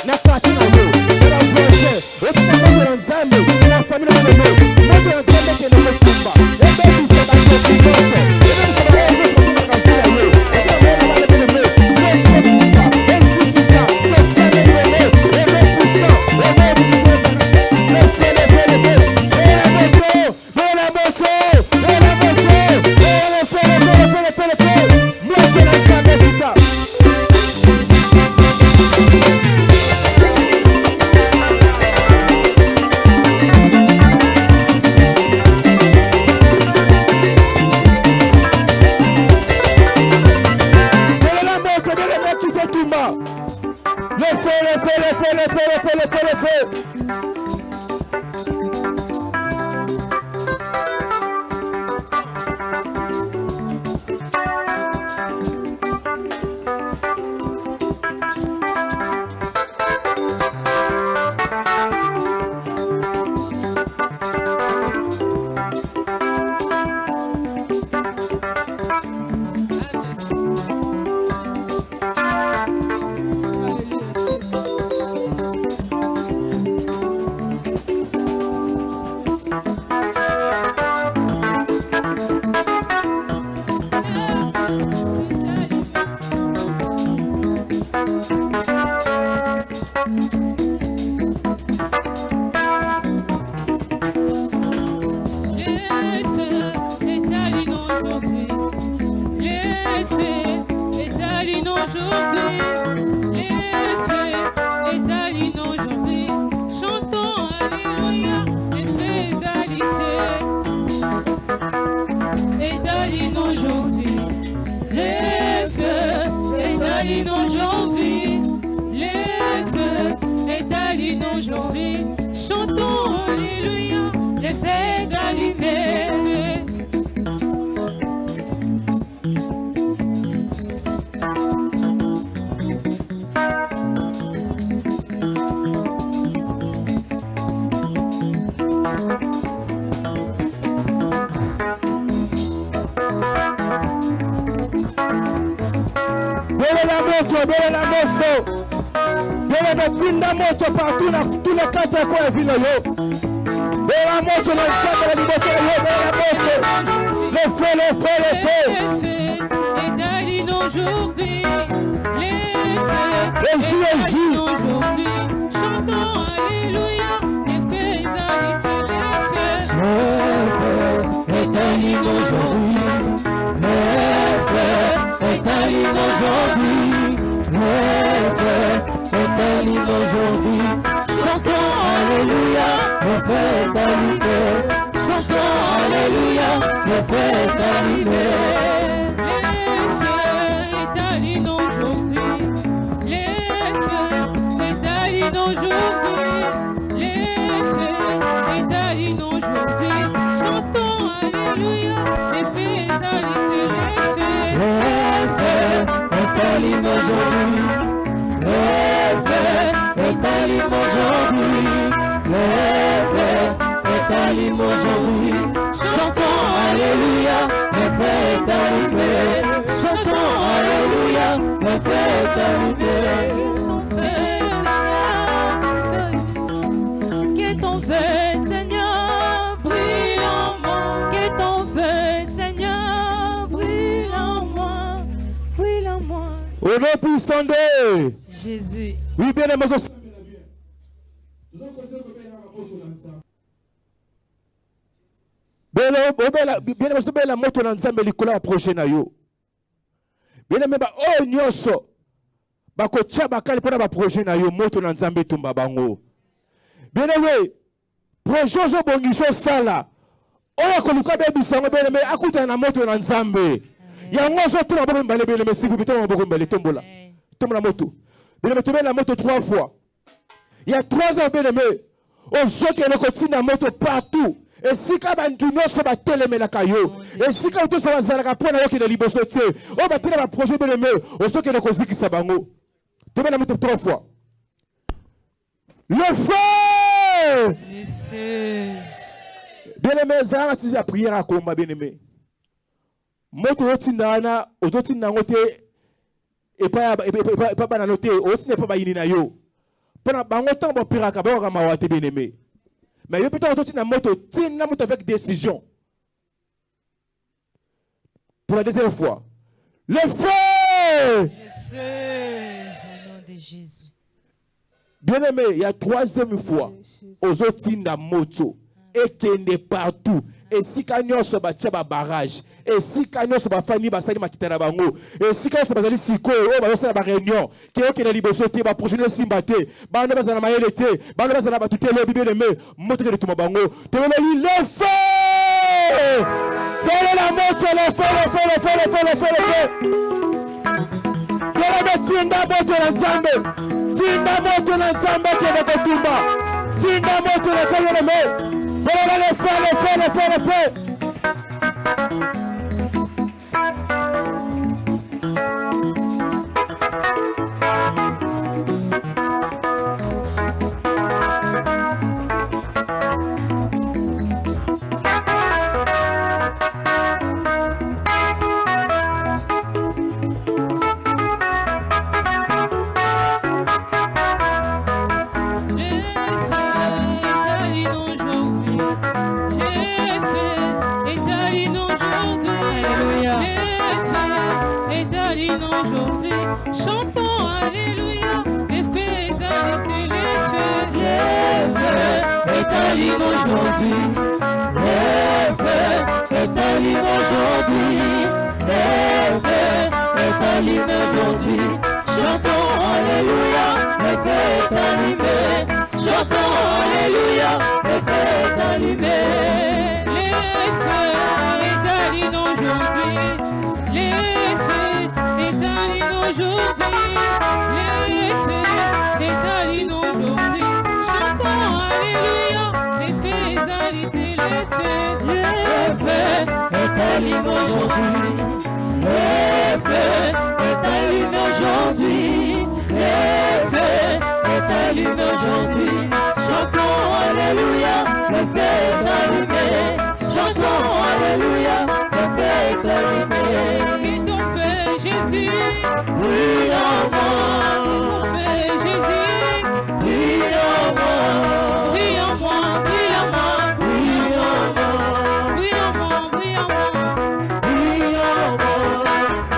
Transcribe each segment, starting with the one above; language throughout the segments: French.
na kati na yo na projet otina moto na nzambe na famille na yo moto na nzambe ke na kotumba ebe bisa ba ko kumoto ebe bisa ba ko kumoto na kati na yo ebe mo na ba bene me ebe kuka esi kisa ko sale bene ebe pusa ebe bisa le fele fele fele la moto moto na nzambe kita. Le feu. Aujourd'hui, chantons Alléluia, les fêtes d'arrivée. Belle la moto. Betinda moto partout dans tous les quatre coins de ville. Belle moto dans le centre de la liberté. Belle moto. Le feu, le feu, le feu. Et aujourd'hui, les Jésus. Chantons Alléluia, les fêtes d'arrivée. Le feu est aujourd'hui. Le feu est aujourd'hui. Le feu est aujourd'hui. Chantons Alléluia, le feu est arrivé. Chantons Alléluia, le feu est arrivé. Les feux est aujourd'hui. Les feux est aujourd'hui. Les feux est aujourd'hui. Chantons Alléluia, les feux est arrivé. Le feu est aujourd'hui. Le feu est aujourd'hui. Le feu est aujourd'hui. Chantons Alléluia, le feu est arrivé. Chantons Alléluia, le feu est arrivé. Que ton feu, Seigneur, brille en moi. Que ton feu, Seigneur, brille en moi. Brille en moi. Au nom puissant de Jésus. oui, bien aimé. Bien la moto na nzambe likola projet na yo. Bien aimé ba o nyoso ba ko tia bakali pona ba projet na yo moto na nzambe tumba bango. Bien aimé projet zo bongiso sala. Oya ko luka be bisango bien aimé akuta na moto na nzambe. Ya ngozo tuna boko mbale bien aimé sifu bitona boko mbale tombola. Tombola moto. Bien aimé tombe la moto 3 fois. Il y a 3 ans bien aimé. On sait que le continue la moto partout. Et si quand on se bat tellement la caillou, et si quand on se bat la caillou, on a libre sauté. On va tenir un projet bien aimé. On sait que le continue qui s'abango. Tombe la moto 3 fois. Le feu. Le feu. Bien aimé, ça a été la prière à combat bien aimé. Moto otinana, ototina ngote. Et pas bananoté, otina pas bayini na yo. Pendant bango temps bon piraka ba ka mawate bien aimé. Mais yo peut-être on tina moto avec décision. Pour la deuxième fois. Le feu! Le feu! Au nom de Jésus. Bien aimé, il y a troisième fois. Aux autres na moto. Et qui est partout. Et si kanyo se bat ba barrage. Et si kanyo se bat fani ba sali makitana bango. Et si kanyo se bazali siko o ba sala ba réunion. Qui est na liboso te ba prochaine simbate. Ba na bazana mayele te. Ba na bazana ba tuté le bibe le me. Moto ke tuma bango. Te le feu! Dans la moto le feu, le feu, le feu, le feu, le feu, le feu. Tinda moto na Nzambe. Tinda moto na Nzambe qui est dans Tumba. Tinda moto na Nzambe. Voilà le feu, le feu, le feu, le feu. Aujourd'hui, chantons Alléluia, les faits arrêtés, les faits étalés aujourd'hui, les faits étalés aujourd'hui, les faits étalés aujourd'hui, chantons Alléluia, les faits allumés, chantons Alléluia, les faits allumés, les faits étalés aujourd'hui, les faits étalés aujourd'hui, les faits étalés aujourd'hui, chantons Alléluia, les faits arrêtés, les faits étalés aujourd'hui, les faits étalés aujourd'hui, les faits étalés aujourd'hui, chantons Alléluia, les faits allumés, chantons Alléluia, les faits allumés. Et ton fait Jésus, brille en moi, ton fait Jésus, brille en moi, brille en moi, brille en moi, brille en moi, brille en moi, brille en moi, brille en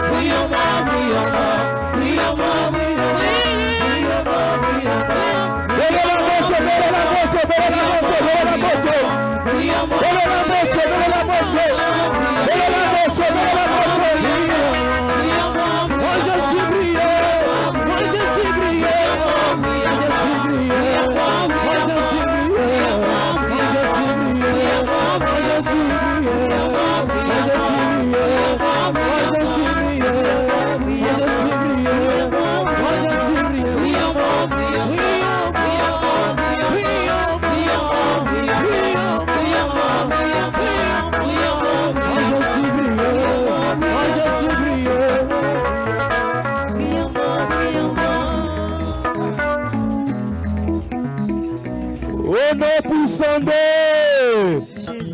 moi, brille en moi, brille en moi, brille en moi, brille en moi, brille en moi, brille en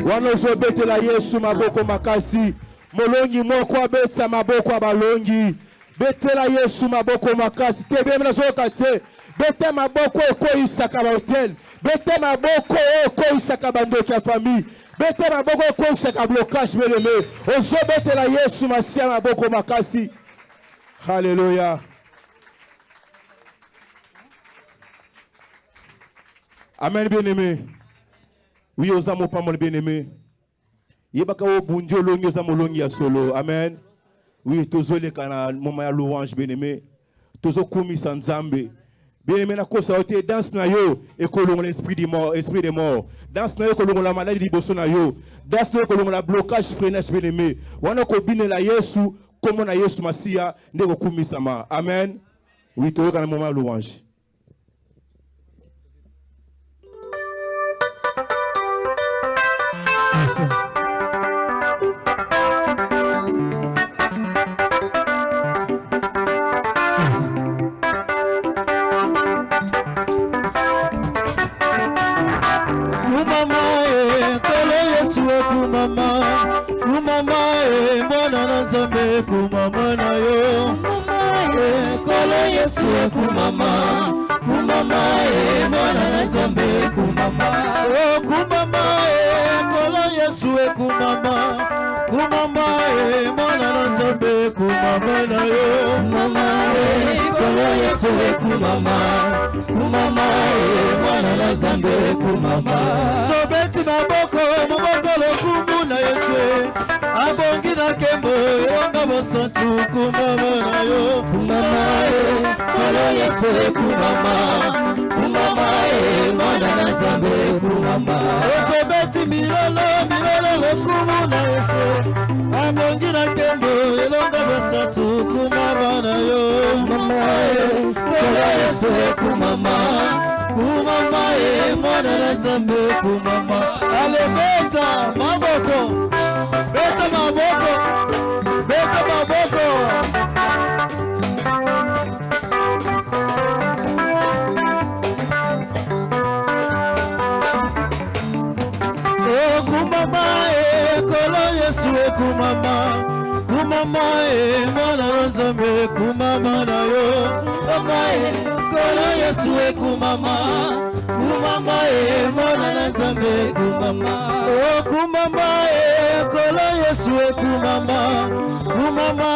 wanozobetela Yesu maboko makasi molongi moko abetsa maboko abalongi betela Yesu maboko makasi tebe mnazoka te bete maboko ekoyisaka ba hotel bete maboko ekoyisaka bandoki ya famille bete maboko ekoyisaka blocage belele ozobetela Yesu masia maboko makasi. Hallelujah. Amen, bien-aimé. Oui, aux amours pas mon bien-aimé. Yebaka o bundio longi aux amours longi ya solo. Amen. Oui, tozo le kana moment ya louange bien-aimé. Tozo kumi sanzambe. Bien-aimé na kosa ote danse na yo et kolongo l'esprit des morts, esprit des morts. Danse na yo kolongo la maladie liboso na yo. Danse na yo kolongo la blocage freinage bien-aimé. Wana ko bine la Yesu comme na Yesu Masia ndeko kumi sama. Amen. Oui, tozo kana moment ya louange. Kumama na yo, kolo Yesu kumama, kumama kumama na yo mama kolo Yesu kumama kumama mwana na Nzambe kumama tobeti maboko lokumu na Yesu abongi na kembo yonga bosantu kumama na yo kumama kolo Yesu kumama kumama mwana na Nzambe kumama tobeti milolo lokumu na Yesu abongi na kembo yonga bosantu kumama na yo mama kolo Yesu kumama kumama mwana na Nzambe kumama ale beta maboko oh kumama kolo Yesu kumama kumama mwana na Nzambe kumama na yo mama kolo Yesu kumama kumama mwana na Nzambe kumama oh kumama kolo Yesu kumama kumama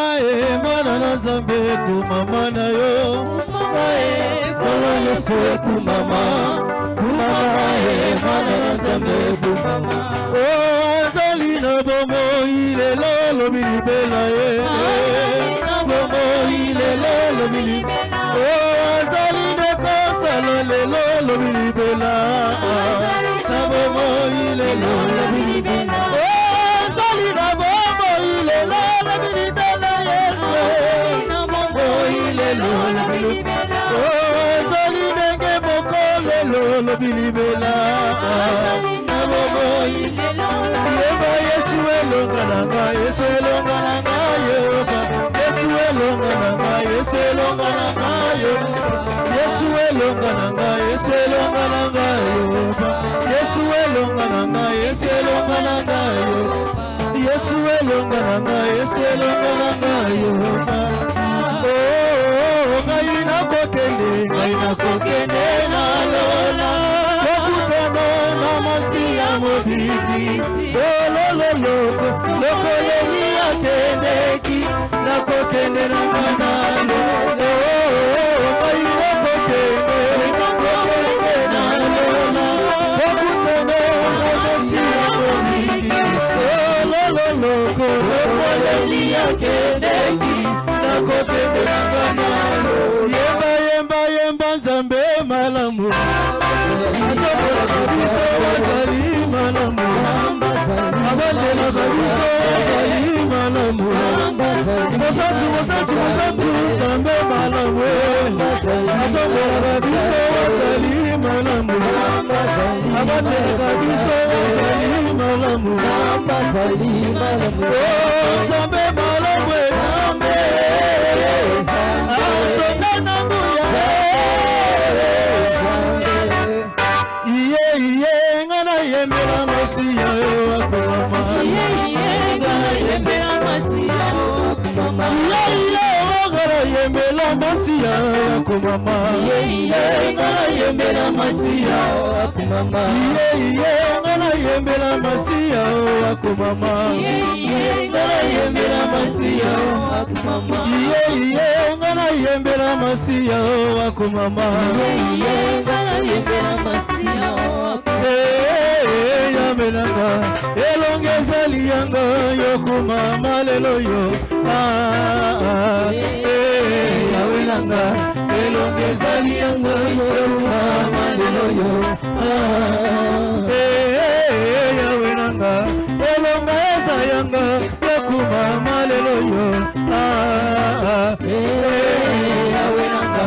mwana na Nzambe kumama na yo mama kolo Yesu kumama kumama mwana na Nzambe kumama oh azali na bomo ilelo lobilibela na bomo ilelo lobilibela oh azali de kosala lelo lobilibela na bomo ilelo lobilibela oh azali na bomo ilelo lobilibela Yesu na bomo ilelo lobilibela oh azali nenge mokolo lobilibela na bomo ilelo yeba Yesu elongananga Yesu elongananga yoba Yesu elongananga Yesu elongananga yoba Yesu elongananga Yesu elongananga yoba Yesu elongananga Yesu elongananga yoba Yesu elongananga Yesu elongananga yoba oh ngai na kokende na lona kokutana na masia mobili lokoleli akendeki nakokende na kanalo ngai nakokende na lona kokutana na masia mobili lokoleli akendeki nakokende na kanalo yemba Nzambe malamu wazali malamu abatela kabiso wazali malamu mosatu Nzambe malamu atombola kabiso wazali malamu abatela kabiso wazali malamu Nzambe malamu ngana yembela masia akumama ngana yembela masia akumama ngana yembela masia akumama ngana yembela masia akumama ngana yembela masia akumama ngana yembela masia akumama ngana yembela masia akumama ngana yembela masia yamelanga elongeza liyanga yokumama lelo yo yamelanga elongeza liyanga yokumama lelo yo yamelanga elongeza yanga yokumama lelo yo yamelanga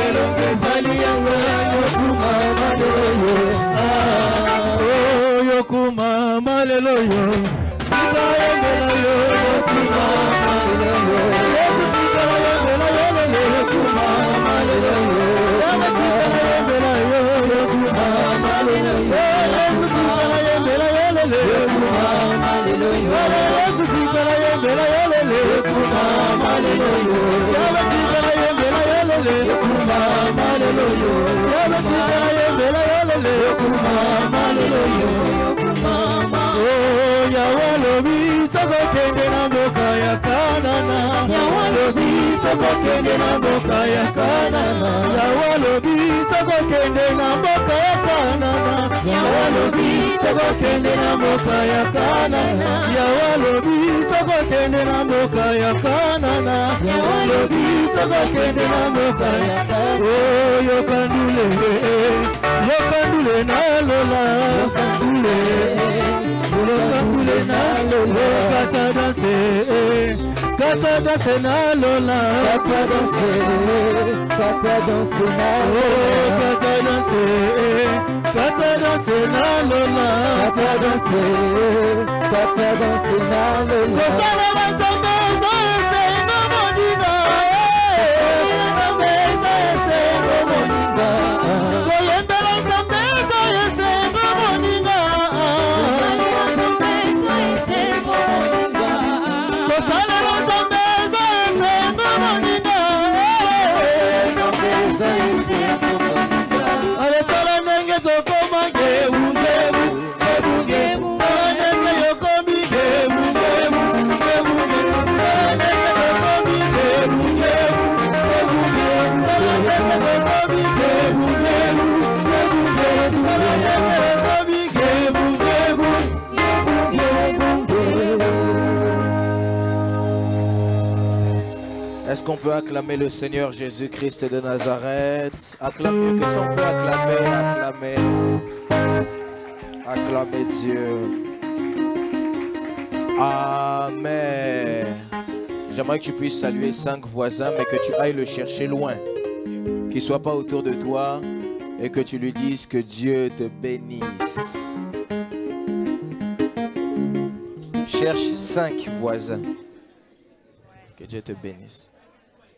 elongeza liyanga yokumama lelo yo yokumama lelo yo tika yembela yo yokumama lelo yo Yesu tika yembela yo yokumama lelo yo tika yembela yo yokumama lelo yo Yesu tika yembela yo yokumama lelo yo Yesu tika yembela yo yokumama lelo yo tika yembela yo yokumama lelo yo tika yembela yo yokumama lelo yo oh ya walobi toko kende na mboka ya Kanana tokokende na mboka ya Kanana. Yawe alobi tokokende na mboka ya Kanana. Yawe alobi tokokende na mboka ya Kanana. Yawe alobi tokokende na mboka ya Kanana. Yawe alobi tokokende na mboka ya Kanana. Oh yokandule na lola yokandule na lola kata danse na lola kata danse na lola kata danse na lola kosala la nzambe eza esengo moninga koyembela nzambe eza esengo moninga kosalela nzambe eza esengo moninga aletala ndenge tokoma ngebu tala ndenge yokomi ngebu tala ndenge tokomi ngebu tala ndenge tokomi ngebu tala ndenge tokomi ngebu. Est-ce qu'on peut acclamer le Seigneur Jésus-Christ de Nazareth? Acclame mieux que ça, on peut acclamer Dieu. Amen. J'aimerais que tu puisses saluer 5 voisins, mais que tu ailles le chercher loin. Qu'il ne soit pas autour de toi et que tu lui dises que Dieu te bénisse. Cherche 5 voisins. Que Dieu te bénisse.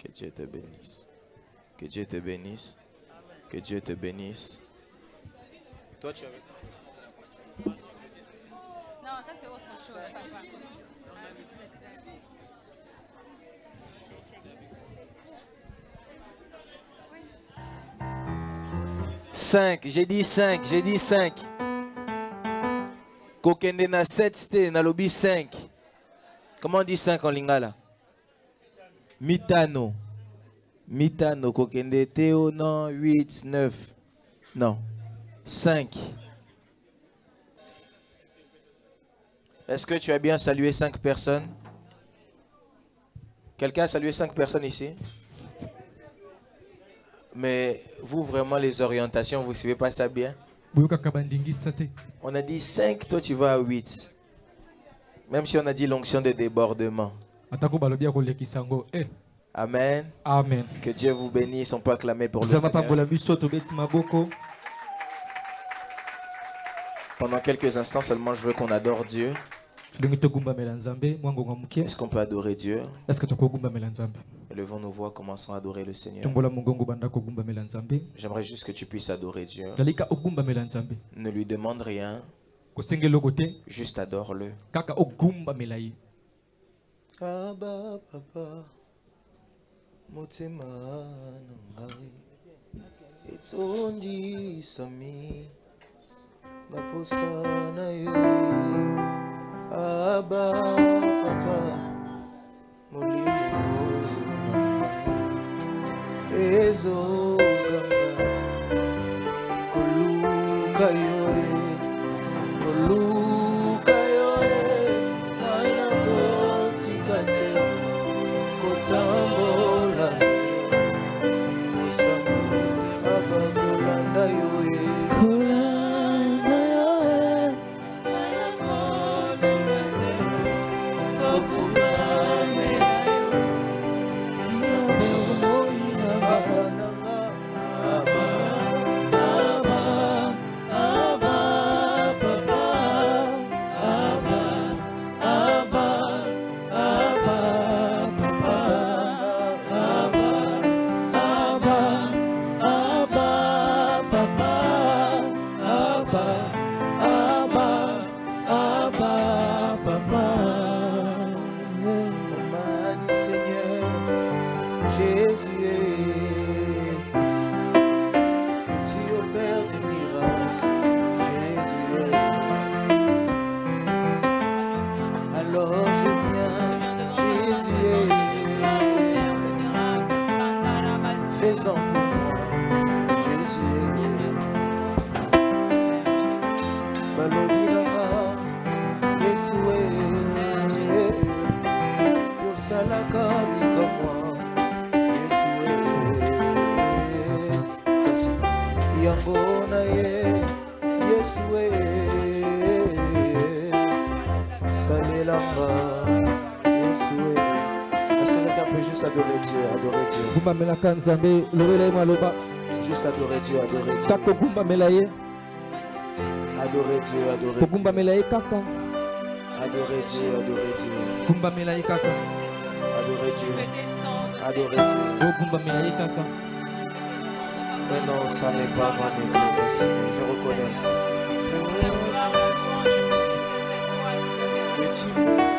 Que Dieu te bénisse. Que Dieu te bénisse. Que Dieu te bénisse. Toi, tu avais... Non, ça c'est autre chose. Ça va. 5, j'ai dit 5. Kokende na 7 ste na lobby 5. Comment on dit 5 en lingala? Mitano. Kokende Théo, non, 8, 9. Non, 5. Est-ce que tu as bien salué 5 personnes? Quelqu'un a salué 5 personnes ici? Mais vous, vraiment, les orientations, vous ne suivez pas ça bien? On a dit 5, toi tu vas à 8. Même si on a dit l'onction de débordement. Amen. Amen. Que Dieu vous bénisse. On peut acclamer pour le Seigneur. Pendant quelques instants seulement, je veux qu'on adore Dieu. Est-ce qu'on peut adorer Dieu? Levons nos voix, commençons à adorer le Seigneur. J'aimerais juste que tu puisses adorer Dieu. Ne lui demande rien. Juste adore-le. Abba, Papa, Motema Nangai, Etondi Sami, Baposana Yo, Abba, Papa, Molimo Nangai, Ezo Ganga, Koluka Yoe, Koluka Yoe, Aina Kotikate, Kotambola, Kosamote, Abba Kolanda Yoe, Kolanda Yoe, Aina Kotikate, Kokumame, Sinabo, Abba Nanga, Abba, Abba, Abba. yango na ye Yesue salelanga Yesue. Est-ce que quelqu'un peut juste adorer Dieu, adorer Dieu? Kumba melaka nzambe lobela maloba. Juste adorer Dieu, adorer Dieu. Kako kumba melaye. Adorer Dieu, adorer Dieu. Kumba melaye kaka. Adorer Dieu, adorer Dieu. Kumba melaye kaka. Adorer Dieu. Adorer Dieu. Kumba melaye kaka. Mais non, ça n'est pas vanité, Seigneur, je reconnais. Que tu m'aimes.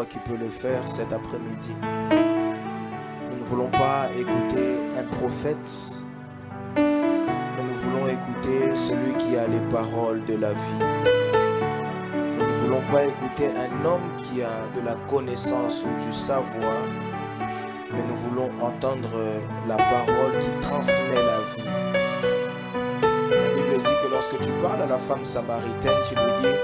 Qui peut le faire cet après-midi. Nous ne voulons pas écouter un prophète, mais nous voulons écouter celui qui a les paroles de la vie. Nous ne voulons pas écouter un homme qui a de la connaissance ou du savoir, mais nous voulons entendre la parole qui transmet la vie. La Bible dit que lorsque tu parles à la femme samaritaine, tu lui dis,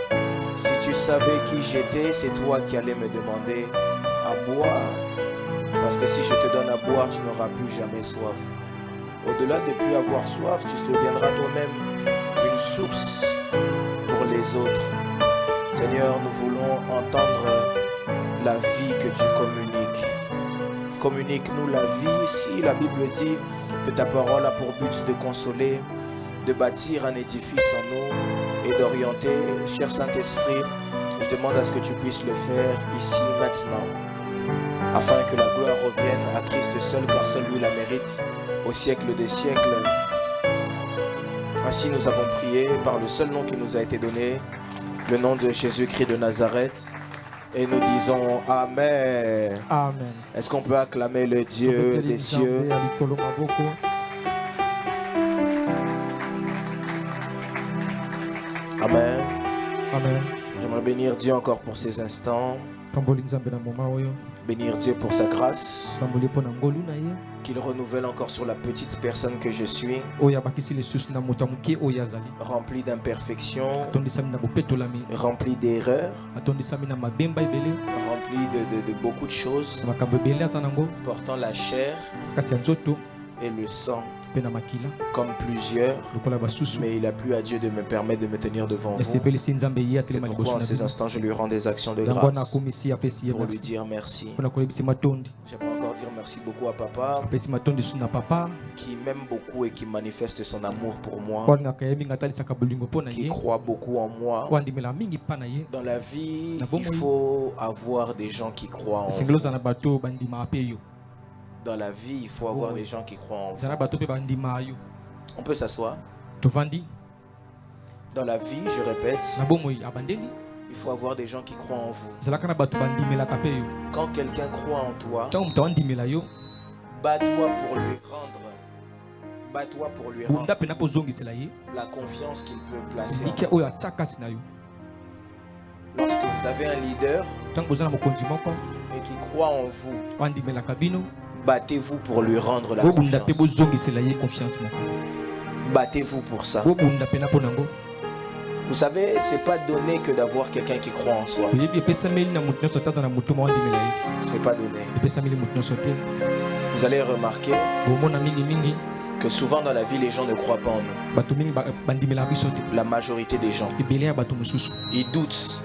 si tu savais qui j'étais, c'est toi qui allais me demander à boire. Parce que si je te donne à boire, tu n'auras plus jamais soif. Au-delà de plus avoir soif, tu deviendras toi-même une source pour les autres. Seigneur, nous voulons entendre la vie que tu communiques. Communique-nous la vie. Si la Bible dit que ta parole a pour but de consoler, de bâtir un édifice en nous et d'orienter, cher Saint-Esprit, je demande à ce que tu puisses le faire ici, maintenant, afin que la gloire revienne à Christ seul, car seul lui la mérite, au siècle des siècles. Ainsi nous avons prié par le seul nom qui nous a été donné, le nom de Jésus-Christ de Nazareth, et nous disons Amen. Amen. Est-ce qu'on peut acclamer le Dieu des cieux? Amen. Amen. J'aimerais bénir Dieu encore pour ces instants. Bénir Dieu pour sa grâce, qu'il renouvelle encore sur la petite personne que je suis, rempli d'imperfections, rempli d'erreurs, rempli de beaucoup de choses, portant la chair et le sang, comme plusieurs, mais il a plu à Dieu de me permettre de me tenir devant vous. C'est pourquoi en ces instants je lui rends des actions de grâce pour lui dire merci. J'aimerais encore dire merci beaucoup à papa qui m'aime beaucoup et qui manifeste son amour pour moi, qui croit beaucoup en moi. Dans la vie, il faut avoir des gens qui croient en vous. Dans la vie, il faut avoir des gens qui croient en vous. On peut s'asseoir. Dans la vie, je répète, il faut avoir des gens qui croient en vous. Quand quelqu'un croit en toi, bats-toi pour lui rendre. Bats-toi pour lui rendre la confiance qu'il peut placer en vous. Lorsque vous avez un leader et qui croit en vous, battez-vous pour lui rendre la confiance. Battez-vous pour ça. Vous savez, c'est pas donné que d'avoir quelqu'un qui croit en soi. C'est pas donné. Vous allez remarquer que souvent dans la vie, les gens ne croient pas en nous. La majorité des gens, ils doutent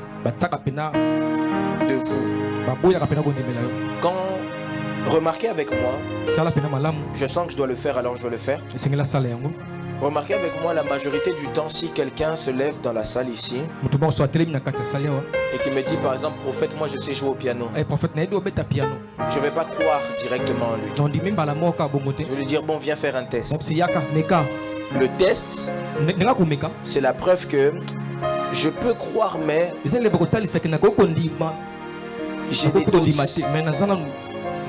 de vous. Quand remarquez avec moi, je sens que je dois le faire, alors je vais le faire. Remarquez avec moi, la majorité du temps, si quelqu'un se lève dans la salle ici et qui me dit par exemple, prophète, moi je sais jouer au piano, je ne vais pas croire directement en lui. Je vais lui dire, bon, viens faire un test. Le test, c'est la preuve que je peux croire, mais j'ai des doutes.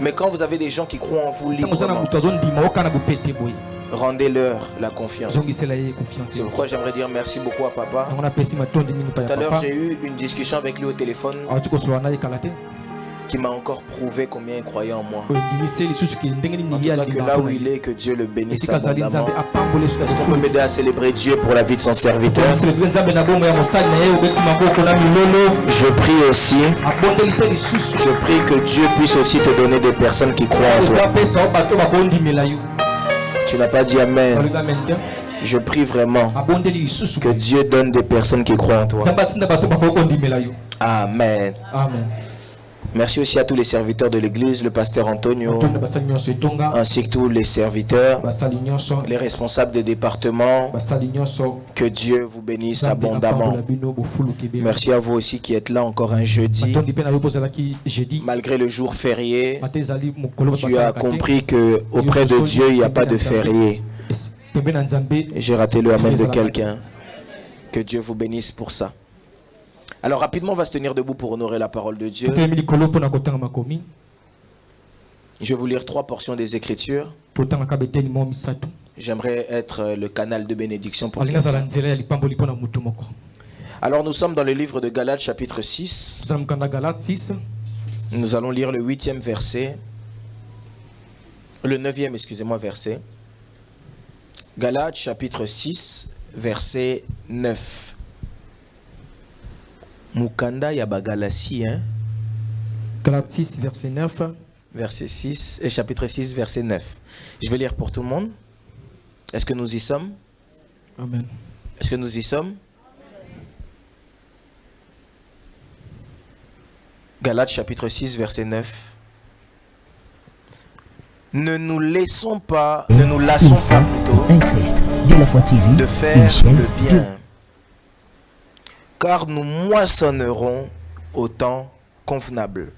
Mais quand vous avez des gens qui croient en vous librement, rendez-leur la confiance. C'est pourquoi j'aimerais dire merci beaucoup à papa. Tout à l'heure, j'ai eu une discussion avec lui au téléphone qui m'a encore prouvé combien il croyait en moi. En tout cas, que là où il est, que Dieu le bénisse abondamment. Est-ce qu'on peut m'aider à célébrer Dieu pour la vie de son serviteur? Je prie aussi, je prie que Dieu puisse aussi te donner des personnes qui croient en toi. Tu n'as pas dit Amen. Je prie vraiment que Dieu donne des personnes qui croient en toi. Amen. Amen. Merci aussi à tous les serviteurs de l'église, le pasteur Antonio, ainsi que tous les serviteurs, les responsables des départements. Que Dieu vous bénisse abondamment. Merci à vous aussi qui êtes là encore un jeudi. Malgré le jour férié, tu as compris que auprès de Dieu, il n'y a pas de férié. J'ai raté le amen de quelqu'un. Que Dieu vous bénisse pour ça. Alors rapidement, on va se tenir debout pour honorer la parole de Dieu. Je vais vous lire 3 portions des Écritures. J'aimerais être le canal de bénédiction pour quelqu'un. Alors nous sommes dans le livre de Galates chapitre 6. Tozala mokanda Galates 6. Nous allons lire le 8e verset. Le 9e, excusez-moi, verset. Galates chapitre 6, verset 9. Mukanda Yabagalasi, hein? Galates 6, verset 9. Verset 6 et chapitre 6, verset 9. Je vais lire pour tout le monde. Est-ce que nous y sommes? Amen. Est-ce que nous y sommes? Galates chapitre 6, verset 9. Ne nous lassons pas plutôt un Christ de la foi TV, de faire une chaîne le bien, car nous moissonnerons au temps convenable.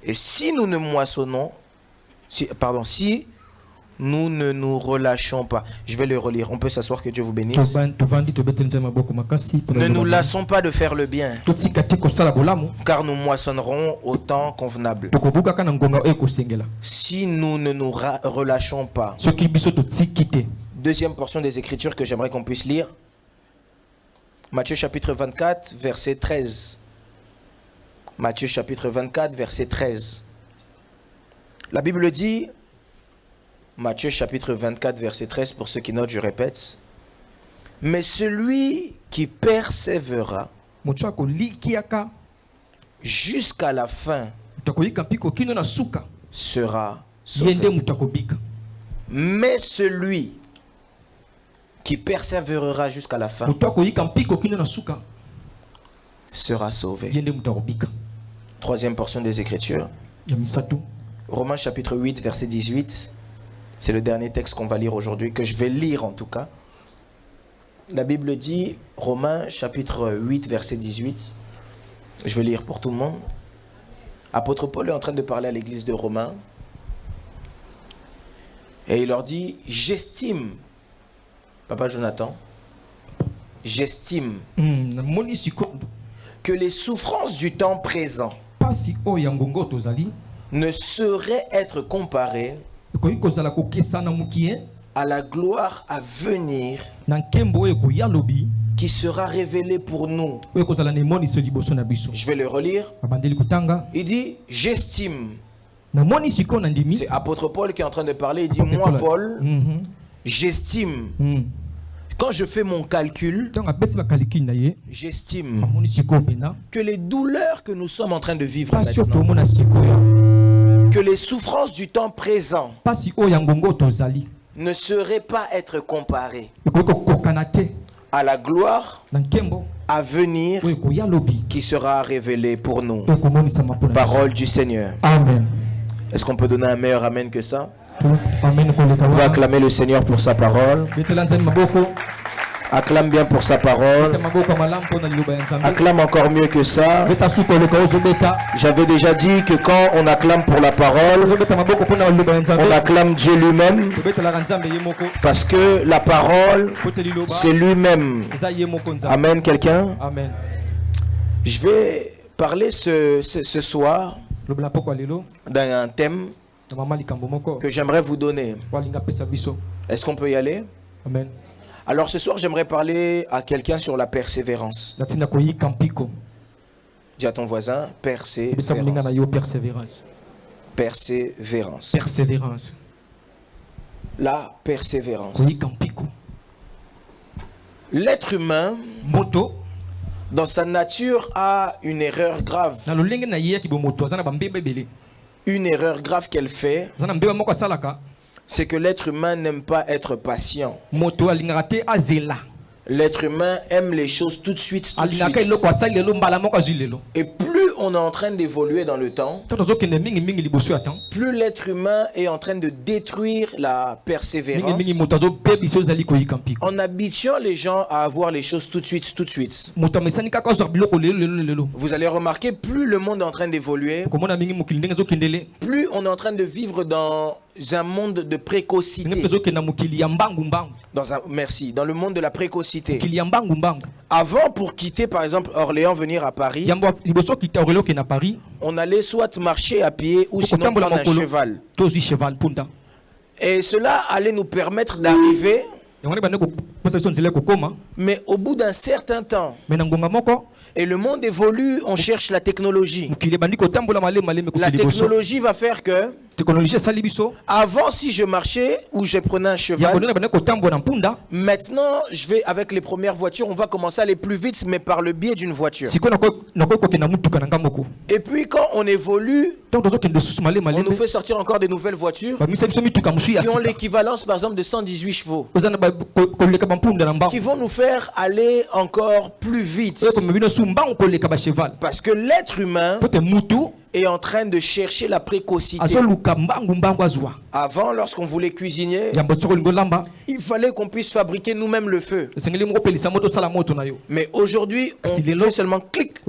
Et si nous ne moissonnons, si nous ne nous relâchons pas. Je vais le relire. On peut s'asseoir, que Dieu vous bénisse. Ne nous lassons pas de faire le bien, car nous moissonnerons au temps convenable. Si nous ne nous relâchons pas. Deuxième portion des Écritures que j'aimerais qu'on puisse lire. Matthieu chapitre 24, verset 13. Matthieu chapitre 24, verset 13. La Bible dit, Matthieu chapitre 24, verset 13, pour ceux qui notent, je répète. Mais celui qui persévérera jusqu'à la fin sera sauvé. Mais celui qui persévérera jusqu'à la fin sera sauvé. Troisième portion des Écritures. Romains chapitre 8, verset 18. C'est le dernier texte qu'on va lire aujourd'hui, que je vais lire en tout cas. La Bible dit, Romains chapitre 8, verset 18. Je vais lire pour tout le monde. Apôtre Paul est en train de parler à l'église de Romains. Et il leur dit, j'estime, Papa Jonathan, j'estime que les souffrances du temps présent ne sauraient être comparées à la gloire à venir qui sera révélée pour nous. Je vais le relire. Il dit, j'estime. C'est apôtre Paul qui est en train de parler. Il dit, moi Paul, j'estime. Quand je fais mon calcul, j'estime que les douleurs que nous sommes en train de vivre maintenant, que les souffrances du temps présent ne seraient pas être comparées à la gloire à venir qui sera révélée pour nous. Parole du Seigneur. Amen. Est-ce qu'on peut donner un meilleur amen que ça? On va acclamer le Seigneur pour sa parole. Acclame bien pour sa parole. Acclame encore mieux que ça. J'avais déjà dit que quand on acclame pour la parole, on acclame Dieu lui-même, parce que la parole, c'est lui-même. Amen, quelqu'un? Amen. Je vais parler ce soir d'un thème que j'aimerais vous donner. Est-ce qu'on peut y aller? Amen. Alors ce soir, j'aimerais parler à quelqu'un sur la persévérance. Dis à ton voisin, persévérance. Persévérance. Persévérance. La persévérance. L'être humain, dans sa nature, a une erreur grave. Une erreur grave qu'elle fait, c'est que l'être humain n'aime pas être patient. L'être humain aime les choses tout de suite. Et plus on est en train d'évoluer dans le temps, plus l'être humain est en train de détruire la persévérance en habituant les gens à avoir les choses tout de suite, tout de suite. Vous allez remarquer, plus le monde est en train d'évoluer, plus on est en train de vivre dans un monde de précocité. Dans le monde de la précocité. Avant, pour quitter par exemple Orléans, venir à Paris, on allait soit marcher à pied ou sinon prendre un cheval. Et cela allait nous permettre d'arriver Mais au bout d'un certain temps, et le monde évolue, on cherche la technologie. La technologie va faire que avant, si je marchais ou je prenais un cheval, maintenant, je vais avec les premières voitures, on va commencer à aller plus vite, mais par le biais d'une voiture. Et puis quand on évolue, on nous fait sortir encore des nouvelles voitures qui ont l'équivalence par exemple de 118 chevaux, qui vont nous faire aller encore plus vite. Parce que l'être humain est en train de chercher la précocité. Avant, lorsqu'on voulait cuisiner, il fallait qu'on puisse fabriquer nous-mêmes le feu. Mais aujourd'hui, on fait seulement clic,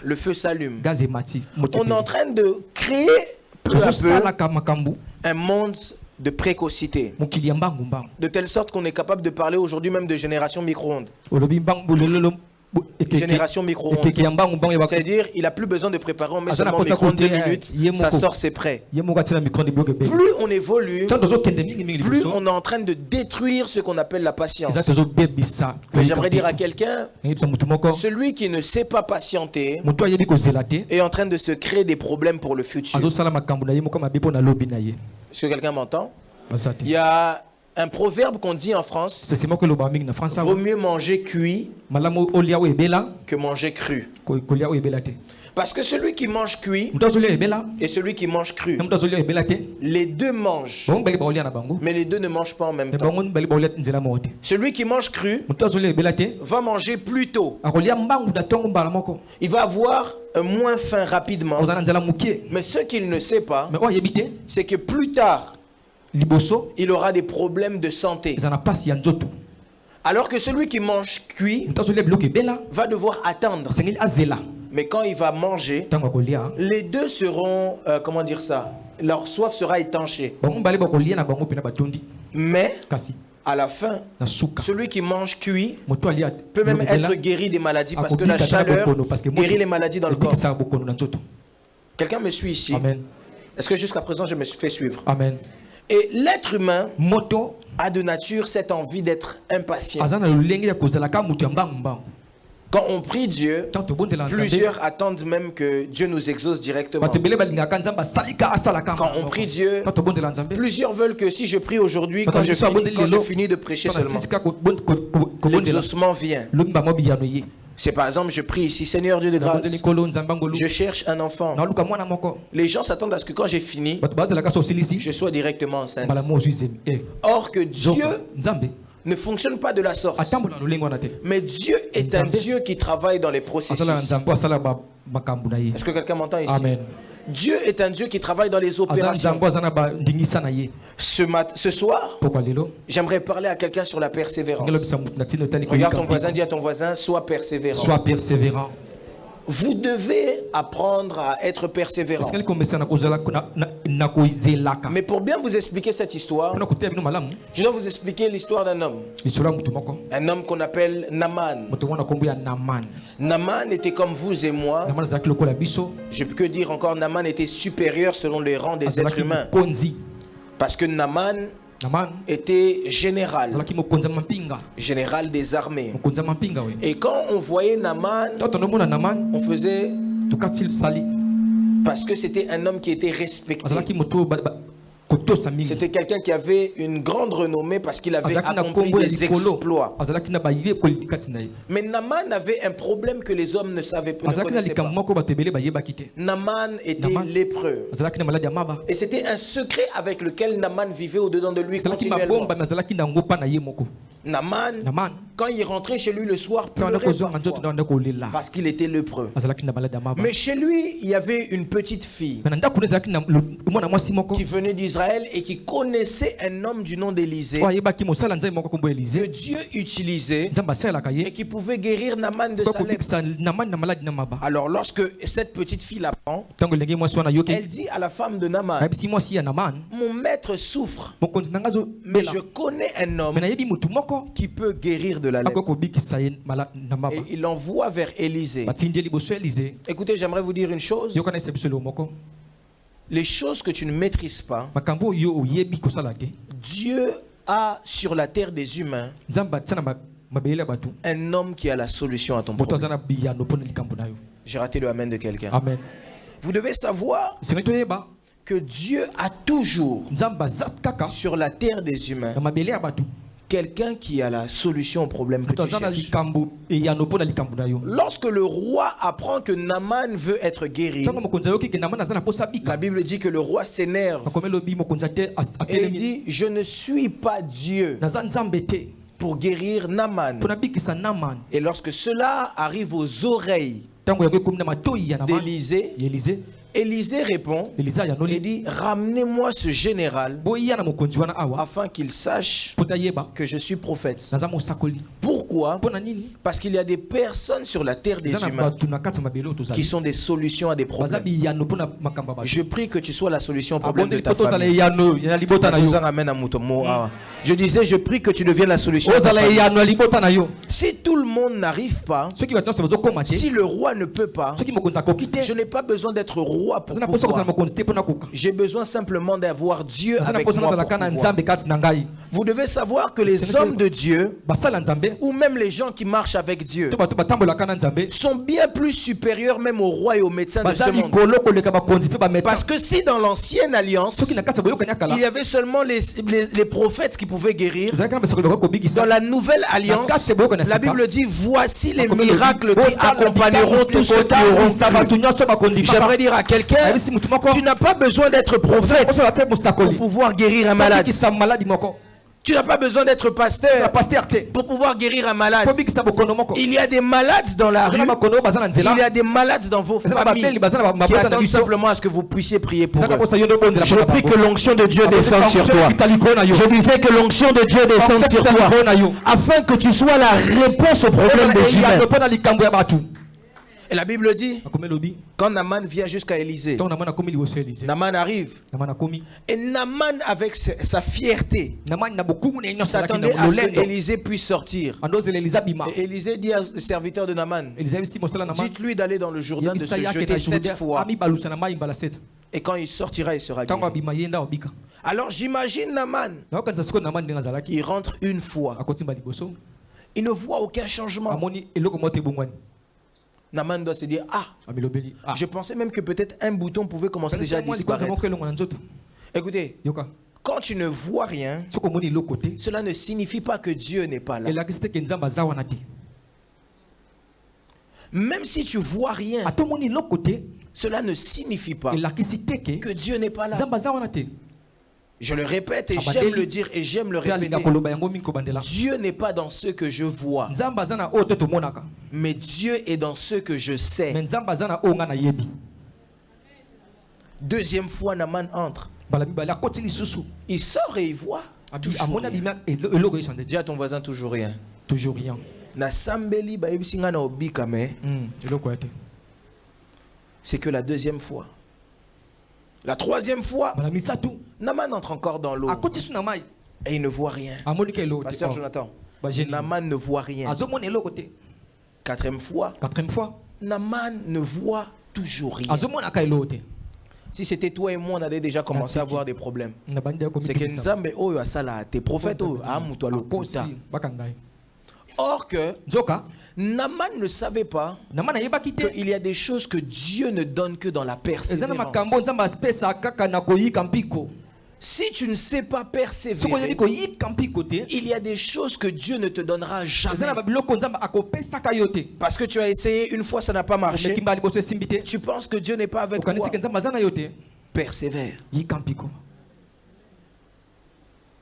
le feu s'allume. On est en train de créer peu à peu un monde de précocité, de telle sorte qu'on est capable de parler aujourd'hui même de génération micro-ondes. Génération micro-ondes. C'est-à-dire, il n'a plus besoin de préparer, on met seulement au micro-ondes 2 minutes, ça sort, c'est prêt. Plus on évolue, plus on est en train de détruire ce qu'on appelle la patience. Mais j'aimerais dire à quelqu'un, celui qui ne sait pas patienter est en train de se créer des problèmes pour le futur. Est-ce que quelqu'un m'entend? Il y a un proverbe qu'on dit en France: vaut mieux manger cuit que manger cru. Parce que celui qui mange cuit et celui qui mange cru, les deux mangent, mais les deux ne mangent pas en même temps. Celui qui mange cru va manger plus tôt. Il va avoir moins faim rapidement. Mais ce qu'il ne sait pas, c'est que plus tard, il aura des problèmes de santé. Alors que celui qui mange cuit va devoir attendre. Mais quand il va manger, les deux seront, comment dire ça, leur soif sera étanchée. Mais à la fin, celui qui mange cuit peut même être guéri des maladies, parce que la chaleur guérit les maladies dans le corps. Quelqu'un me suit ici? Est-ce que jusqu'à présent je me suis fait suivre? Amen. Et l'être humain a de nature cette envie d'être impatient. Quand on prie Dieu, plusieurs attendent même que Dieu nous exauce directement. Quand on prie Dieu, plusieurs veulent que si je prie aujourd'hui, quand je finis de prêcher seulement, l'exaucement vient. C'est par exemple, je prie ici, Seigneur Dieu de grâce, je cherche un enfant. Les gens s'attendent à ce que quand j'ai fini, je sois directement enceinte. Or que Dieu ne fonctionne pas de la sorte. Mais Dieu est un Dieu qui travaille dans les processus. Est-ce que quelqu'un m'entend ici? Amen. Dieu est un Dieu qui travaille dans les opérations. Ce soir, j'aimerais parler à quelqu'un sur la persévérance. Regarde ton voisin, dis à ton voisin, sois persévérant. Sois persévérant. Vous devez apprendre à être persévérant. Mais pour bien vous expliquer cette histoire, je dois vous expliquer l'histoire d'un homme. Un homme qu'on appelle Naaman. Naaman était comme vous et moi. Je peux que dire encore, Naaman était supérieur selon les rangs des êtres humains. Parce que Naaman était général des armées. Et quand on voyait Naaman, on faisait parce que c'était un homme qui était respecté. C'était quelqu'un qui avait une grande renommée parce qu'il avait accompli des exploits. Mais Naaman avait un problème que les hommes ne connaissaient pas. Naaman était lépreux. Et c'était un secret avec lequel Naaman vivait au-dedans de lui continuellement. Naaman, quand il rentrait chez lui le soir, pleurait parfois parce qu'il était lépreux. Mais chez lui, il y avait une petite fille qui venait d'Israël et qui connaissait un homme du nom d'Élisée que Dieu utilisait et qui pouvait guérir Naaman de sa lèpre. Alors lorsque cette petite fille l'apprend, elle dit à la femme de Naaman: mon maître souffre, mais je connais un homme qui peut guérir de la lèpre. Et il l'envoie vers Élisée. Écoutez, j'aimerais vous dire une chose. Les choses que tu ne maîtrises pas, Dieu a sur la terre des humains un homme qui a la solution à ton problème. J'ai raté le amen de quelqu'un. Amen. Vous devez savoir que Dieu a toujours sur la terre des humains quelqu'un qui a la solution au problème que tu cherches. Lorsque le roi apprend que Naaman veut être guéri, la Bible dit que le roi s'énerve et il dit: je ne suis pas Dieu pour guérir Naaman. Et lorsque cela arrive aux oreilles d'Élisée, Élisée répond et dit: ramenez-moi ce général afin qu'il sache que je suis prophète. Pourquoi? Parce qu'il y a des personnes sur la terre des humains qui sont des solutions à des problèmes. Je prie que tu sois la solution au problème de ta famille. Je disais, je prie que tu deviennes la solution à ta famille. Si tout le monde n'arrive pas, si le roi ne peut pas, je n'ai pas besoin d'être roi pour pouvoir. J'ai besoin simplement d'avoir Dieu avec moi pour pouvoir. Vous devez savoir que les hommes de Dieu, ou même les gens qui marchent avec Dieu, sont bien plus supérieurs même aux rois et aux médecins de ce monde. Parce que si dans l'ancienne alliance, il y avait seulement les prophètes qui pouvaient guérir, dans la nouvelle alliance, la Bible dit: voici les miracles qui accompagneront tous ceux qui auront cru. J'aimerais dire à quelqu'un: tu n'as pas besoin d'être prophète pour pouvoir guérir un malade. Tu n'as pas besoin d'être pasteur pour pouvoir guérir un malade. Il y a des malades dans la rue, il y a des malades dans vos familles qui attendent simplement à ce que vous puissiez prier pour eux. Je prie que l'onction de Dieu descende sur toi. Je disais que l'onction de Dieu descende sur toi afin que tu sois la réponse au problème des humains. Et la Bible dit, quand Naaman vient jusqu'à Élisée, Naaman arrive. Et Naaman, avec sa fierté, s'attendait à ce que Élisée puisse sortir. Et Élisée dit au serviteur de Naaman: dites-lui d'aller dans le Jourdain, de se jeter 7 fois. Et quand il sortira, il sera guéri. Alors j'imagine Naaman, il rentre une fois. Il ne voit aucun changement. Naaman doit se dire: ah, je pensais même que peut-être un bouton pouvait commencer déjà à disparaître. Écoutez, quand tu ne vois rien, cela ne signifie pas que Dieu n'est pas là. Même si tu vois rien, cela ne signifie pas que Dieu n'est pas là. Je le répète et j'aime le dire et j'aime le répéter. Dieu n'est pas dans ce que je vois, mais Dieu est dans ce que je sais. Deuxième fois, Naaman entre. Il sort et il voit. Toujours rien. Dis à ton voisin: toujours rien. Toujours rien. C'est que la deuxième fois. La troisième fois, Naaman entre encore dans l'eau et il ne voit rien. Pasteur Jonathan, Naaman ne voit rien. Quatrième fois, Naaman ne voit toujours rien. Si c'était toi et moi, on allait déjà commencer à avoir des problèmes. C'est que Nzambe oyo asala te prophète oyo amuto lokuta. Or que Naaman ne savait pas qu'il y a des choses que Dieu ne donne que dans la persévérance. Si tu ne sais pas persévérer, il y a des choses que Dieu ne te donnera jamais. Parce que tu as essayé une fois, ça n'a pas marché. Tu penses que Dieu n'est pas avec toi. Persévère.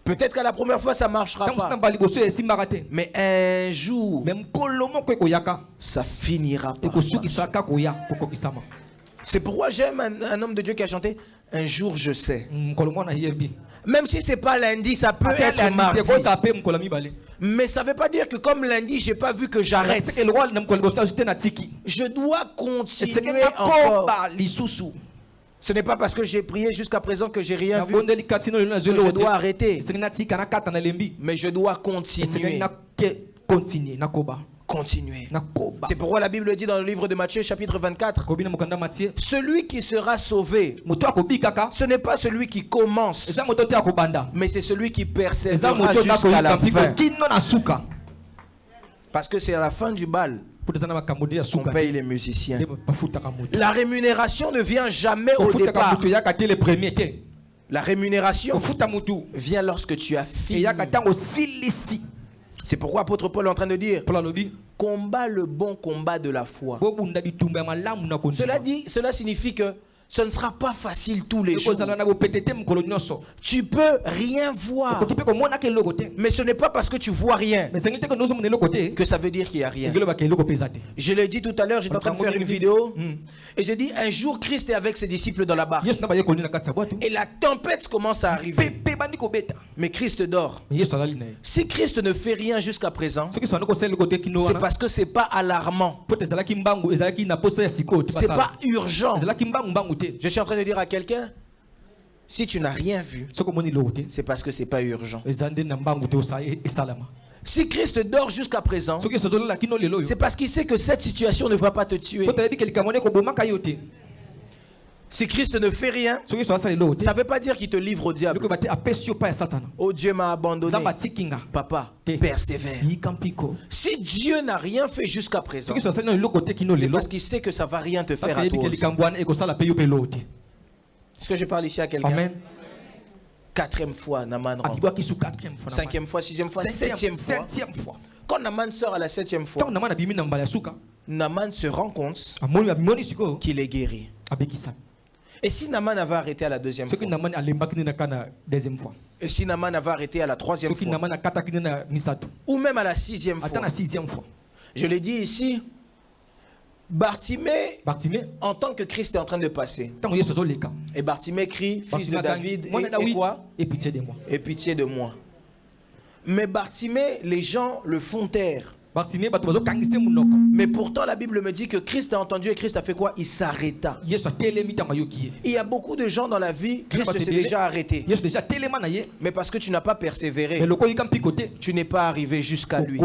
Peut-être qu'à la première fois ça ne marchera pas. Mais un jour, ça finira par marcher. C'est pourquoi j'aime un homme de Dieu qui a chanté: un jour je sais. Même si ce n'est pas lundi, ça peut être mardi. Mais ça ne veut pas dire que comme lundi, je n'ai pas vu que j'arrête. Je dois continuer encore. Ce n'est pas parce que j'ai prié jusqu'à présent que j'ai rien vu que je dois arrêter. Mais je dois continuer. continuer. C'est pourquoi la Bible dit dans le livre de Matthieu chapitre 24, celui qui sera sauvé, ce n'est pas celui qui commence, mais c'est celui qui persévérera jusqu'à la fin. Parce que c'est à la fin du bal qu'on paye les musiciens. La rémunération ne vient jamais au départ. La rémunération vient lorsque tu as fini. C'est pourquoi apôtre Paul est en train de dire combat le bon combat de la foi. Cela signifie que ce ne sera pas facile tous les jours. Tu peux rien voir. Mais ce n'est pas parce que tu vois rien que ça veut dire qu'il n'y a rien. Je l'ai dit tout à l'heure, j'étais en train de faire une vidéo et j'ai dit un jour Christ est avec ses disciples dans la barque et la tempête commence à arriver. Mais Christ dort. Si Christ ne fait rien jusqu'à présent, c'est parce que c'est pas alarmant. C'est pas urgent. Je suis en train de dire à quelqu'un, si tu n'as rien vu, c'est parce que c'est pas urgent. Si Christ dort jusqu'à présent, c'est parce qu'il sait que cette situation ne va pas te tuer. Si Christ ne fait rien, ça ne veut pas dire qu'il te livre au diable. Oh, Dieu m'a abandonné. Papa, persévère. Si Dieu n'a rien fait jusqu'à présent, c'est parce qu'il sait que ça ne va rien te faire à toi aussi. Est-ce que je parle ici à quelqu'un? Quatrième fois, Naaman rentre. Cinquième fois, sixième fois, septième fois. Quand Naaman sort à la septième fois, Naaman se rend compte qu'il est guéri. Et si Naaman avait arrêté à la deuxième fois? Et si Naaman avait arrêté à la troisième fois? Ou même à la sixième fois? Je l'ai dit ici, Bartimée, en tant que Christ est en train de passer, et Bartimée crie, fils de David, et quoi? Et pitié de moi. Et pitié de moi. Mais Bartimée, les gens le font taire. Mais pourtant la Bible me dit que Christ a entendu et Christ a fait quoi? Il s'arrêta. Il y a beaucoup de gens dans la vie, Christ s'est déjà arrêté. Mais parce que tu n'as pas persévéré, tu n'es pas arrivé jusqu'à lui.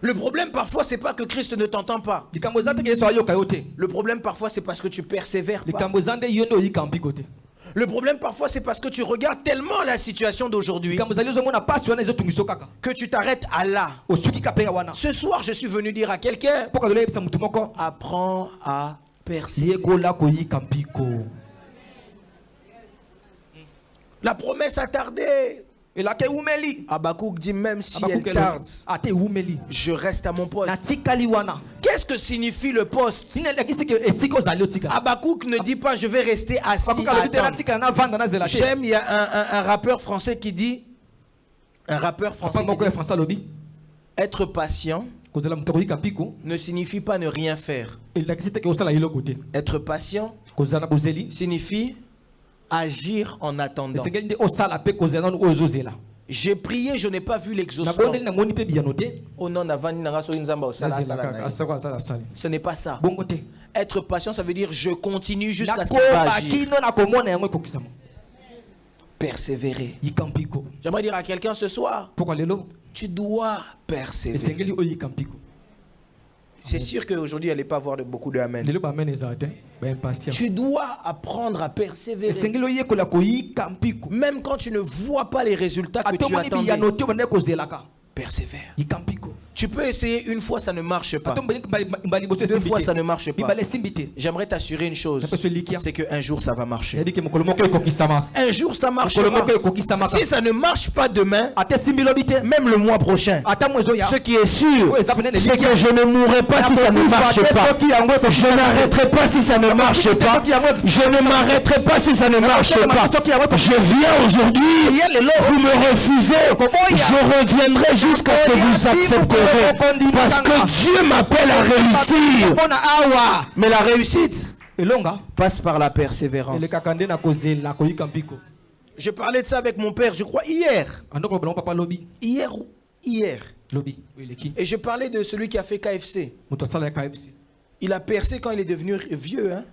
Le problème parfois c'est pas que Christ ne t'entend pas. Le problème parfois c'est parce que tu persévères pas. Le problème parfois c'est parce que tu regardes tellement la situation d'aujourd'hui que tu t'arrêtes à là. Ce soir je suis venu dire à quelqu'un, apprends à persévérer. La promesse a tardé. Habakkuk dit même si elle tarde, je reste à mon poste. Qu'est-ce que signifie le poste? Habakkuk ne dit pas je vais rester assis à attendre. J'aime, il y a un rappeur français qui dit, être patient ne signifie pas ne rien faire. Être patient signifie agir en attendant. J'ai prié, je n'ai pas vu l'exaucement. Ce n'est pas ça. Être patient, ça veut dire je continue jusqu'à ce qu'il va agir. Persévérer. J'aimerais dire à quelqu'un ce soir, tu dois persévérer. C'est sûr qu'aujourd'hui, elle n'est pas avoir beaucoup de amen. Tu dois apprendre à persévérer. Même quand tu ne vois pas les résultats que tu attendais. Persévère. Tu peux essayer une fois, ça ne marche pas. Deux fois, ça ne marche pas. J'aimerais t'assurer une chose, c'est qu'un jour, ça va marcher. Un jour, ça marchera. Si ça ne marche pas demain, même le mois prochain, ce qui est sûr, c'est que je ne mourrai pas si ça ne marche pas. Je n'arrêterai pas si ça ne marche pas. Je ne m'arrêterai pas si ça ne marche pas. Je viens aujourd'hui, vous me refusez, je reviendrai jusqu'à ce que vous accepterez. Parce que Dieu m'appelle à réussir. Mais la réussite passe par la persévérance. Je parlais de ça avec mon père, je crois hier. Hier. Et je parlais de celui qui a fait KFC. Il a percé quand il est devenu vieux. Hein?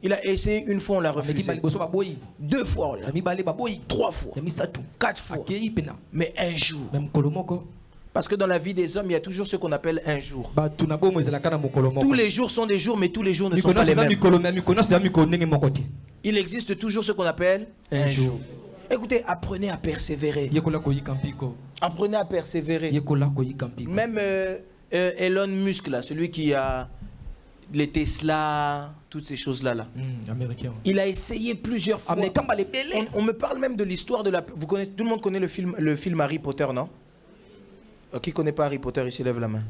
Il a essayé une fois, on l'a refusé. 2 fois, on l'a. 3 fois. 4 fois. Mais un jour. Parce que dans la vie des hommes, il y a toujours ce qu'on appelle un jour. Tous les jours sont des jours, mais tous les jours ne sont pas les mêmes. Il existe toujours ce qu'on appelle un jour. Écoutez, apprenez à persévérer. Apprenez à persévérer. Même Elon Musk, là, celui qui a les Tesla, toutes ces choses-là. Il a essayé plusieurs fois. On me parle même de l'histoire de la... Vous connaissez, tout le monde connaît le film Harry Potter, non? Qui ne connaît pas Harry Potter, ici, lève la main.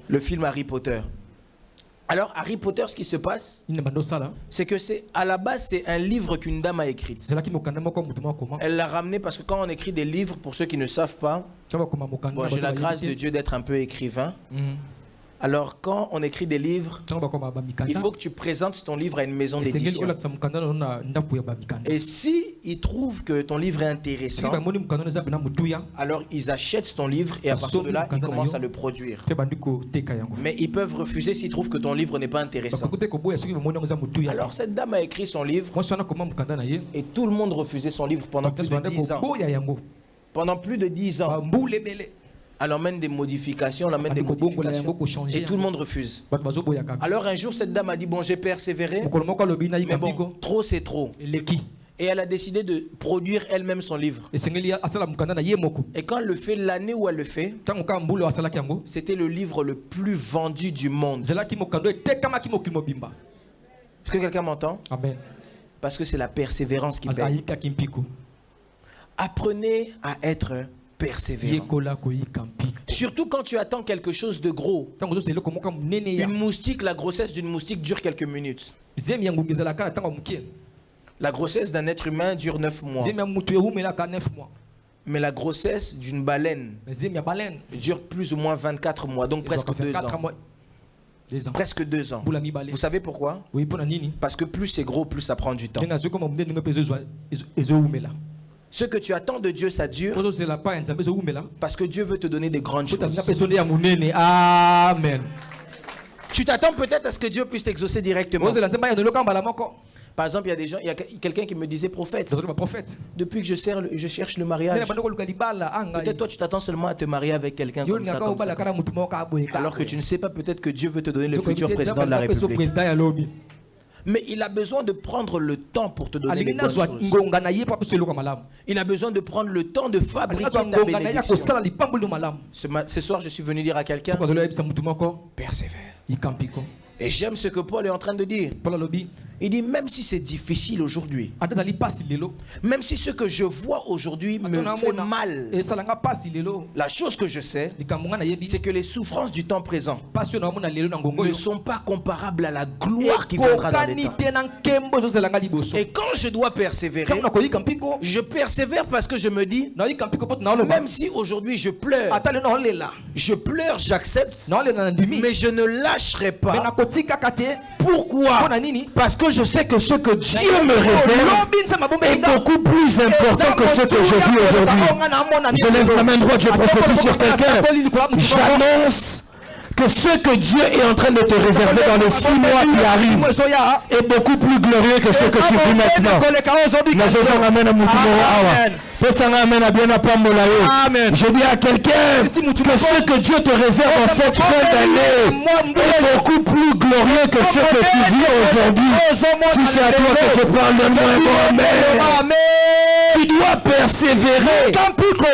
Le film Harry Potter. Alors, Harry Potter, ce qui se passe, c'est que à la base, c'est un livre qu'une dame a écrit. Elle l'a ramené parce que quand on écrit des livres, pour ceux qui ne savent pas, bon, j'ai la grâce de Dieu d'être un peu écrivain. Alors, quand on écrit des livres, il faut que tu présentes ton livre à une maison d'édition. Et si ils trouvent que ton livre est intéressant, alors ils achètent ton livre et à partir de là, ils commencent à le produire. Mais ils peuvent refuser s'ils trouvent que ton livre n'est pas intéressant. Alors, cette dame a écrit son livre et tout le monde refusait son livre pendant plus de 10 ans. Pendant plus de 10 ans. Elle emmène des modifications, elle emmène des modifications, et tout le monde refuse. Alors un jour, cette dame a dit, bon, j'ai persévéré, mais bon, trop c'est trop. Et elle a décidé de produire elle-même son livre. Et quand elle le fait, l'année où elle le fait, c'était le livre le plus vendu du monde. Est-ce que quelqu'un m'entend? Parce que c'est la persévérance qui paye. Apprenez à être persévérant. Surtout quand tu attends quelque chose de gros. Une moustique, la grossesse d'une moustique dure quelques minutes. La grossesse d'un être humain dure 9 mois. Mais la grossesse d'une baleine dure plus ou moins 24 mois, donc presque 2 ans. Presque 2 ans. Vous savez pourquoi? Parce que plus c'est gros, plus ça prend du temps. Ce que tu attends de Dieu, ça dure. Parce que Dieu veut te donner des grandes choses. Amen. Tu t'attends peut-être à ce que Dieu puisse t'exaucer directement. Par exemple, il y a des gens, il y a quelqu'un qui me disait prophète. Depuis que je cherche le mariage. Peut-être toi tu t'attends seulement à te marier avec quelqu'un comme ça. Alors que tu ne sais pas peut-être que Dieu veut te donner le futur président de la République. Mais il a besoin de prendre le temps pour te donner les bonnes choses. Il a besoin de prendre le temps de fabriquer ta bénédiction. Ce soir, je suis venu dire à quelqu'un, persévère. Et j'aime ce que Paul est en train de dire. Il dit, même si c'est difficile aujourd'hui, même si ce que je vois aujourd'hui me fait mal, la chose que je sais, c'est que les souffrances du temps présent ne sont pas comparables à la gloire qui viendra dans les temps. Et quand je dois persévérer, je persévère parce que je me dis, même si aujourd'hui je pleure, j'accepte, mais je ne lâcherai pas. Pourquoi? Parce que je sais que ce que Dieu me réserve est beaucoup plus important que ce que je vis aujourd'hui. Je lève la main droite, je prophétise sur quelqu'un. J'annonce que ce que Dieu est en train de te réserver dans les 6 mois qui arrivent est beaucoup plus glorieux que ce que tu vis maintenant. Je dis à quelqu'un que ce que Dieu te réserve en cette fin d'année est beaucoup plus glorieux que ce que tu vis aujourd'hui. Si c'est à toi que je parle, donne-moi un bon amen. Tu dois persévérer.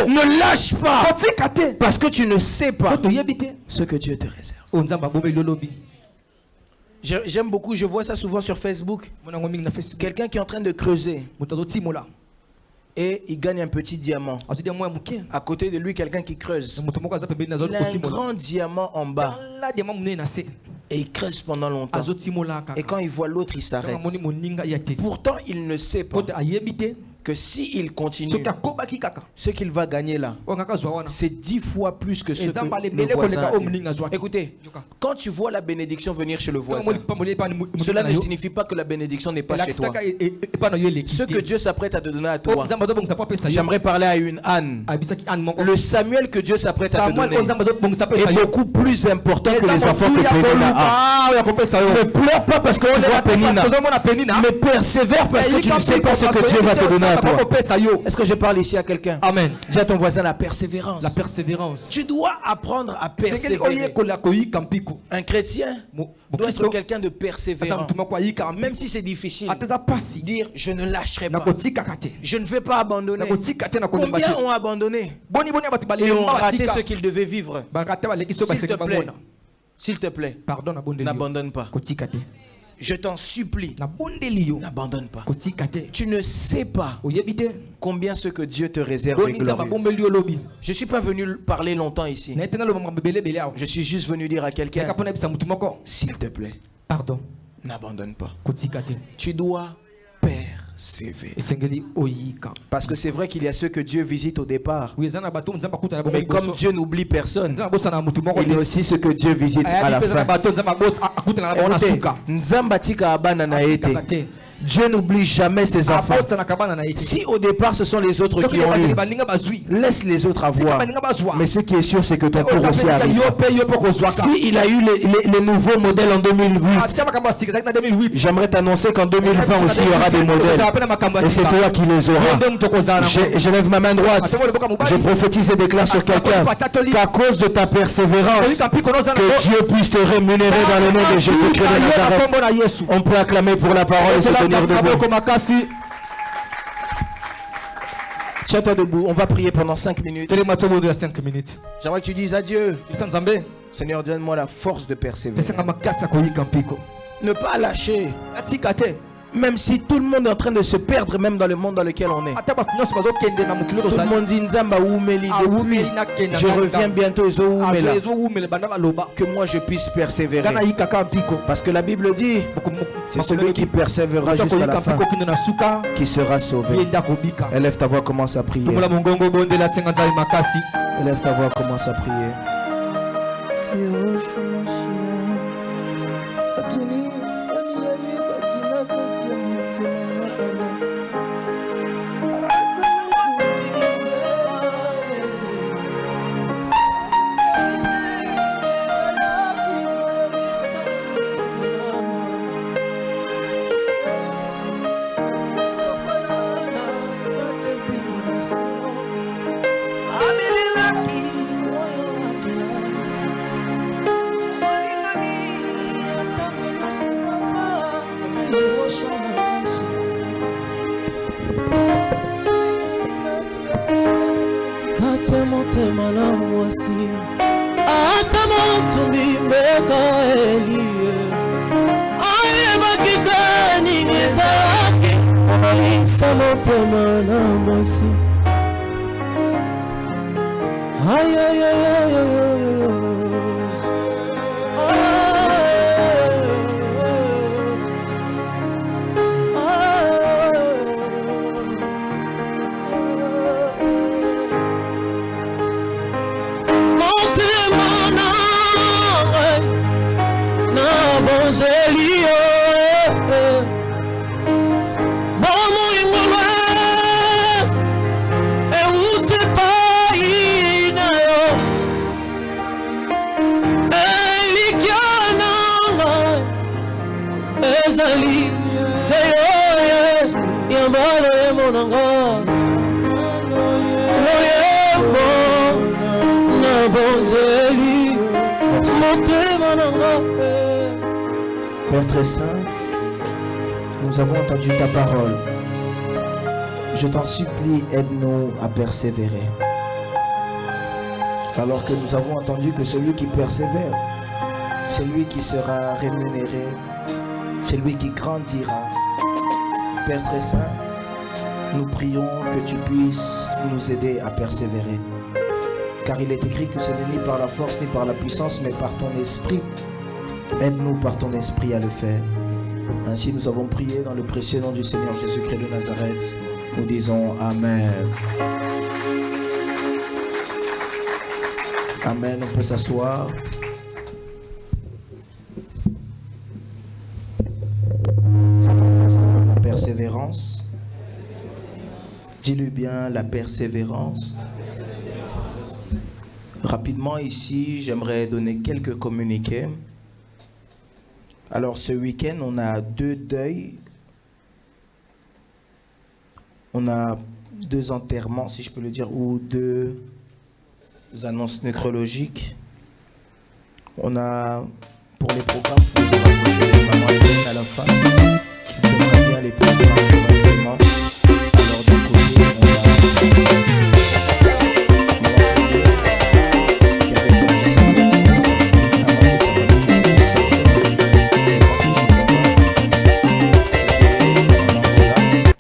Ne lâche pas. Parce que tu ne sais pas ce que Dieu te réserve. J'aime beaucoup, je vois ça souvent sur Facebook. Quelqu'un qui est en train de creuser. Et il gagne un petit diamant. À côté de lui, quelqu'un qui creuse. Il a un grand diamant en bas. Et il creuse pendant longtemps. Et quand il voit l'autre, il s'arrête. Pourtant, il ne sait pas que s'il continue, soki akobaki kaka ce qu'il va gagner là, oyo ngaka azwa wana c'est 10 fois plus que ce eza que mbala le ebele koleka voisin oyo a. moninga azwaki. Écoutez, quand tu vois la bénédiction venir chez le Ntango voisin, omoni pamboli epa ni moninga cela na ne yo, signifie pas que la bénédiction n'est pas chez toi. elakisaka epa na yo eleki Ce que te. Dieu s'apprête à te donner à Oyo toi, nzambe azobongisa mpo apesa yo j'aimerais parler à une Anne. abisaki ane moko Le Samuel que Dieu s'apprête à te Samuel donner oyo nzambe azobongisa apesa est yo beaucoup plus important que eza les enfants que motu ya Pénina a. koluka oyo akopesa yo. Ne pleure pas parce que tu vois Pénina, ozomona penina mais persévère parce que tu ne sais pas ce que Dieu va te donner à toi. akopesa yo. Est-ce que je parle ici à quelqu'un? Amen. Dis à ton voisin la persévérance. La persévérance. Tu dois apprendre à Sekeli persévérer. oyekola koyika mpiko. Un chrétien doit être quelqu'un de Asa persévérant. mutu moko ayika mpiko. Même si c'est difficile, Ata eza pasi. dire je ne lâcherai pas. Nakotikaka te. Je ne vais pas abandonner. Nakotika te nakolemba Combien te. ont abandonné Boni boni abatu et balemba ont raté batika. ce qu'ils devaient vivre? Bakata baleki so S'il te baseki plaît, bamona. s'il te plaît, Pardon na bondeli. n'abandonne pas. Kotika te. Je t'en supplie, Na bondeli yo. n'abandonne pas. Kotika te. Tu ne sais pas Oyebi te. combien ce que Dieu te réserve est Boni nzamba glorieux. bombeli yo lobi. Je ne suis pas venu parler longtemps ici. Na etena lo mama bele bele awo. Je suis juste venu dire à quelqu'un, Kapona bisa mutu moko. s'il te plaît, Pardon. n'abandonne pas. Kotika te. Tu dois persévérer. Esengeli oyika. Parce que c'est vrai qu'il y a ceux que Dieu visite au départ. Oui, ezana bato nzamba kuta na bongo. Mais comme Dieu n'oublie personne, nzamba bosa na mutu moko. il y a aussi ceux que Dieu visite à la fin. bato nzamba bosa akuta na bongo na Écoutez, suka. Nzamba tika abana na ete. Dieu n'oublie jamais ses enfants. Abosa na kabana na ete. Si au départ ce sont les autres qui ont eu, balinga bazui. laisse les autres avoir. balinga bazwa. Mais ce qui est sûr, c'est que ton tour aussi arrive. Si Si il a eu les nouveaux modèles en 2008, j'aimerais t'annoncer qu'en 2020 aussi il y aura des modèles. Et c'est toi qui les auras. Je lève ma main droite. Je prophétise et déclare sur quelqu'un qu'à cause de ta persévérance, que Dieu puisse te rémunérer dans le nom de Jésus-Christ de Nazareth. On peut acclamer pour la parole et se tenir debout. Tiens-toi debout, on va prier pendant 5 minutes. J'aimerais que tu dises à Dieu, Seigneur, donne-moi la force de persévérer. Ne pas lâcher. Même si tout le monde est en train de se perdre, même dans le monde dans lequel on est. Tout le monde dit Nzamba Oumeli depuis. Je reviens bientôt que moi je puisse persévérer. Parce que la Bible dit, c'est celui qui persévérera jusqu'à la fin qui sera sauvé. Élève ta voix, commence à prier. Élève ta voix, commence à prier. Père très saint, nous avons entendu ta parole. Je t'en supplie, aide-nous à persévérer. Alors que nous avons entendu que celui qui persévère, c'est lui qui sera rémunéré, c'est lui qui grandira. Père très saint, nous prions que tu puisses nous aider à persévérer. Car il est écrit que ce n'est ni par la force ni par la puissance, mais par ton esprit. Aide-nous par ton esprit à le faire. Ainsi nous avons prié dans le précieux nom du Seigneur Jésus-Christ de Nazareth. Nous disons Amen. Amen, on peut s'asseoir. La persévérance. Dis-le bien, la persévérance. Rapidement ici, j'aimerais donner quelques communiqués. Alors ce week-end, on a 2 deuils. On a 2 enterrements, si je peux le dire, ou 2 annonces nécrologiques. On a, pour les programmes, pour les mamans à la fin, qui bien les programmes.